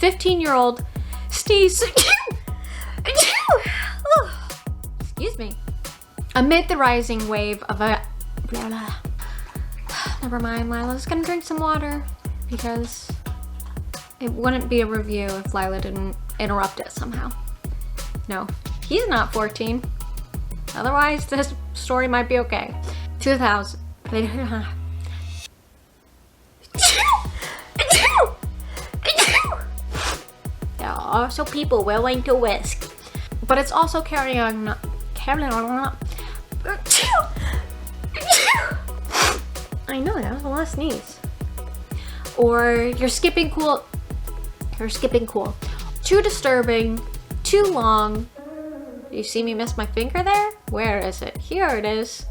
15-year-old sneeze. Excuse me. Amid the rising wave of a... Blah, blah. Never mind, Lila's gonna drink some water because it wouldn't be a review if Lila didn't interrupt it somehow. No, he's not 14. Otherwise, this story might be okay. 2000. There are also people willing to risk. But it's also carrying on. I know, that was a lot of sneeze. Or you're skipping cool. You're skipping cool. Too disturbing. Too long. You see me miss my finger there? Where is it? Here it is.